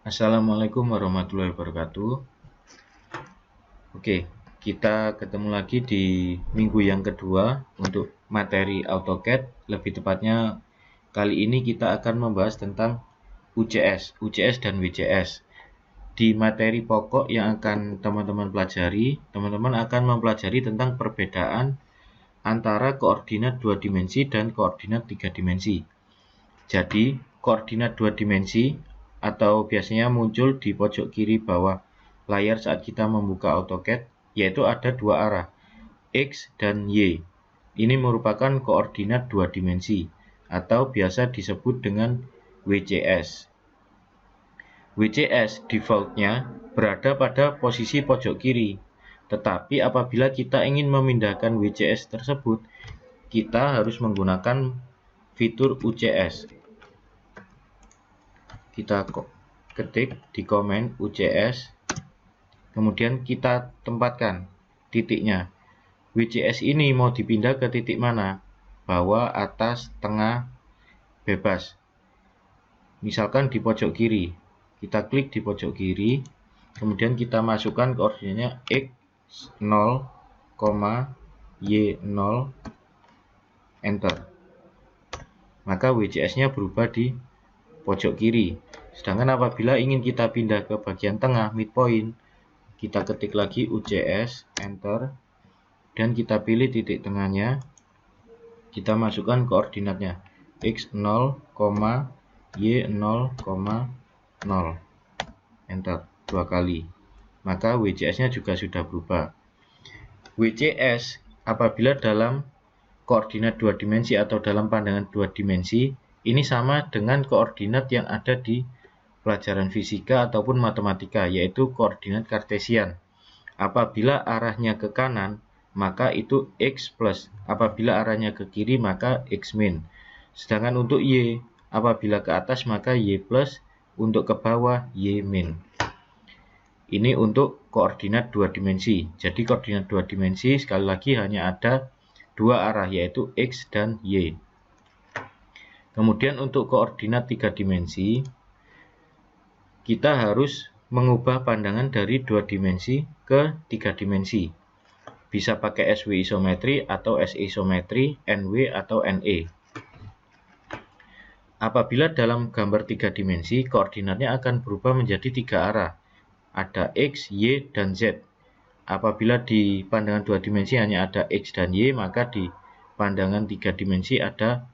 Assalamualaikum warahmatullahi wabarakatuh. Oke, kita ketemu lagi di minggu yang kedua untuk materi AutoCAD. Lebih tepatnya kali ini kita akan membahas tentang UCS dan WCS. Di materi pokok yang akan teman-teman pelajari, teman-teman akan mempelajari tentang perbedaan antara koordinat 2 dimensi dan koordinat 3 dimensi. Jadi, koordinat 2 dimensi atau biasanya muncul di pojok kiri bawah layar saat kita membuka AutoCAD, yaitu ada dua arah, X dan Y. Ini merupakan koordinat 2 dimensi atau biasa disebut dengan WCS. WCS defaultnya berada pada posisi pojok kiri, tetapi apabila kita ingin memindahkan WCS tersebut, kita harus menggunakan fitur UCS. Kita ketik di komen UCS, kemudian kita tempatkan titiknya. WCS ini mau dipindah ke titik mana? Bawah, atas, tengah, bebas. Misalkan di pojok kiri, kita klik di pojok kiri, kemudian kita masukkan koordinatnya X0, Y0, enter. Maka WCS-nya berubah di pojok kiri. Sedangkan apabila ingin kita pindah ke bagian tengah, midpoint, kita ketik lagi UCS, enter, dan kita pilih titik tengahnya. Kita masukkan koordinatnya X0, Y0, 0, enter 2 kali. Maka WCS-nya juga sudah berubah. WCS apabila dalam koordinat 2 dimensi atau dalam pandangan 2 dimensi, ini sama dengan koordinat yang ada di pelajaran fisika ataupun matematika, yaitu koordinat kartesian. Apabila arahnya ke kanan, maka itu X plus. Apabila arahnya ke kiri, maka X min. Sedangkan untuk Y, apabila ke atas, maka Y plus. Untuk ke bawah, Y min. Ini untuk koordinat 2 dimensi. Jadi koordinat 2 dimensi sekali lagi hanya ada dua arah, yaitu X dan Y. Kemudian untuk koordinat 3 dimensi, kita harus mengubah pandangan dari 2 dimensi ke 3 dimensi. Bisa pakai SW isometri atau S isometri, NW atau NE. Apabila dalam gambar 3 dimensi, koordinatnya akan berubah menjadi 3 arah. Ada X, Y, dan Z. Apabila di pandangan 2 dimensi hanya ada X dan Y, maka di pandangan 3 dimensi ada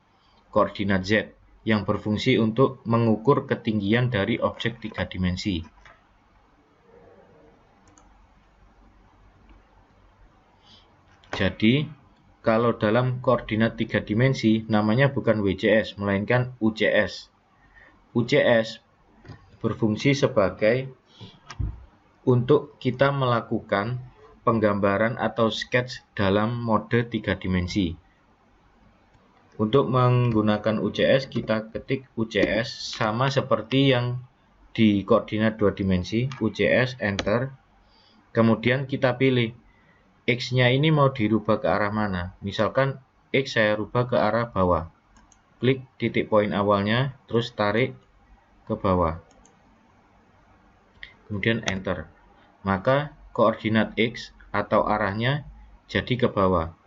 koordinat Z yang berfungsi untuk mengukur ketinggian dari objek 3 dimensi. Jadi, kalau dalam koordinat 3 dimensi, namanya bukan WCS, melainkan UCS. UCS berfungsi sebagai untuk kita melakukan penggambaran atau sketch dalam mode 3 dimensi. Untuk menggunakan UCS, kita ketik UCS sama seperti yang di koordinat 2 dimensi, UCS, enter. Kemudian kita pilih X-nya ini mau dirubah ke arah mana. Misalkan X saya rubah ke arah bawah. Klik titik poin awalnya, terus tarik ke bawah. Kemudian enter. Maka koordinat X atau arahnya jadi ke bawah.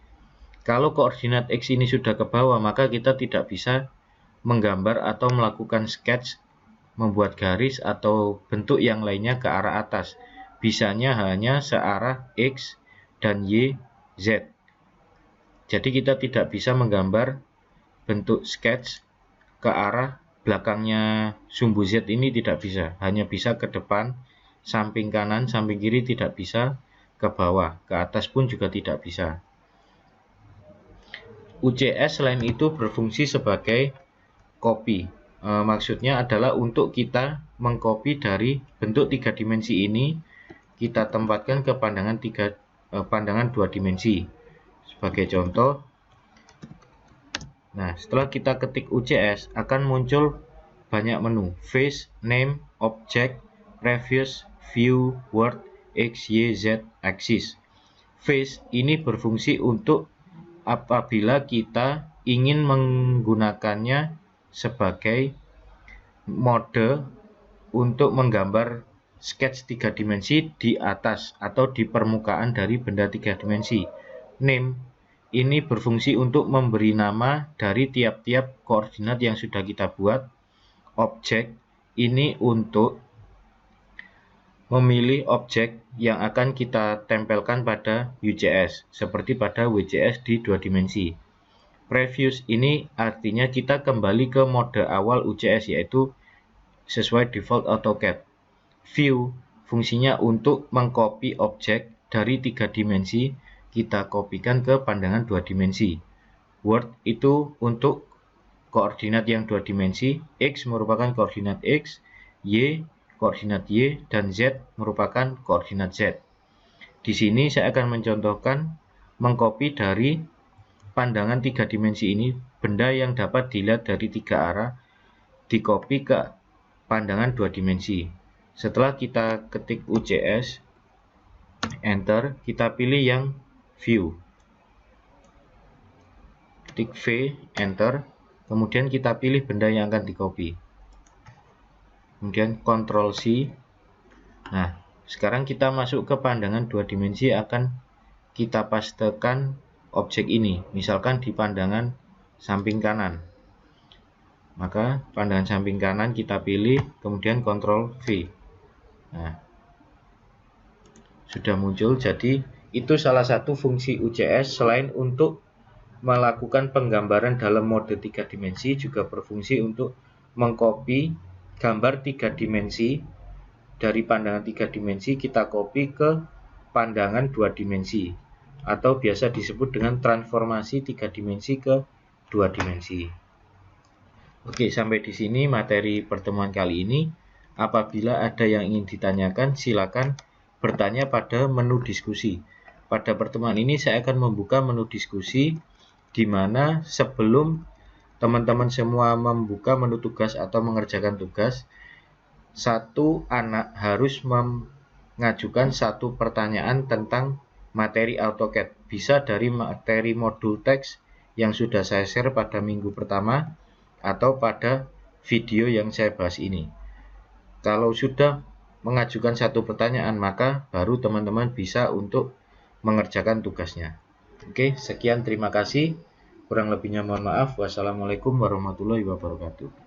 Kalau koordinat X ini sudah ke bawah, maka kita tidak bisa menggambar atau melakukan sketch, membuat garis atau bentuk yang lainnya ke arah atas. Bisanya hanya searah X dan Y, Z. Jadi kita tidak bisa menggambar bentuk sketch ke arah belakangnya sumbu Z ini, tidak bisa. Hanya bisa ke depan, samping kanan, samping kiri, tidak bisa ke bawah. Ke atas pun juga tidak bisa. UCS selain itu berfungsi sebagai copy. Maksudnya adalah untuk kita mengcopy dari bentuk 3 dimensi ini, kita tempatkan ke pandangan 2 dimensi. Sebagai contoh, nah setelah kita ketik UCS, akan muncul banyak menu: Face, Name, Object, Previous, View, Word, X, Y, Z, Axis. Face ini berfungsi untuk apabila kita ingin menggunakannya sebagai mode untuk menggambar sketch 3 dimensi di atas atau di permukaan dari benda 3 dimensi. Name ini berfungsi untuk memberi nama dari tiap-tiap koordinat yang sudah kita buat. Object ini untuk memilih objek yang akan kita tempelkan pada UCS, seperti pada WCS di 2 dimensi. Previous ini artinya kita kembali ke mode awal UCS, yaitu sesuai default AutoCAD. View fungsinya untuk mengcopy objek dari 3 dimensi, kita kopikan ke pandangan 2 dimensi. Word itu untuk koordinat yang 2 dimensi, X merupakan koordinat X, Y koordinat Y, dan Z merupakan koordinat Z. Di sini saya akan mencontohkan mengcopy dari pandangan 3 dimensi ini, benda yang dapat dilihat dari 3 arah, di-copy ke pandangan 2 dimensi. Setelah kita ketik UCS, enter, kita pilih yang view. Ketik V, enter, kemudian kita pilih benda yang akan di-copy. Kemudian Ctrl C. Nah, sekarang kita masuk ke pandangan 2 dimensi, akan kita pastekan objek ini, misalkan di pandangan samping kanan. Maka pandangan samping kanan kita pilih, kemudian Ctrl V. Nah, sudah muncul. Jadi itu salah satu fungsi UCS. Selain untuk melakukan penggambaran dalam mode 3 dimensi, juga berfungsi untuk mengcopy gambar 3 dimensi dari pandangan 3 dimensi, kita copy ke pandangan 2 dimensi, atau biasa disebut dengan transformasi 3 dimensi ke 2 dimensi. Oke, sampai di sini materi pertemuan kali ini. Apabila ada yang ingin ditanyakan, silakan bertanya pada menu diskusi. Pada pertemuan ini saya akan membuka menu diskusi, di mana sebelum teman-teman semua membuka menu tugas atau mengerjakan tugas, satu anak harus mengajukan satu pertanyaan tentang materi AutoCAD. Bisa dari materi modul teks yang sudah saya share pada minggu pertama, atau pada video yang saya bahas ini. Kalau sudah mengajukan satu pertanyaan, maka baru teman-teman bisa untuk mengerjakan tugasnya. Oke, sekian, terima kasih. Kurang lebihnya mohon maaf. Wassalamualaikum warahmatullahi wabarakatuh.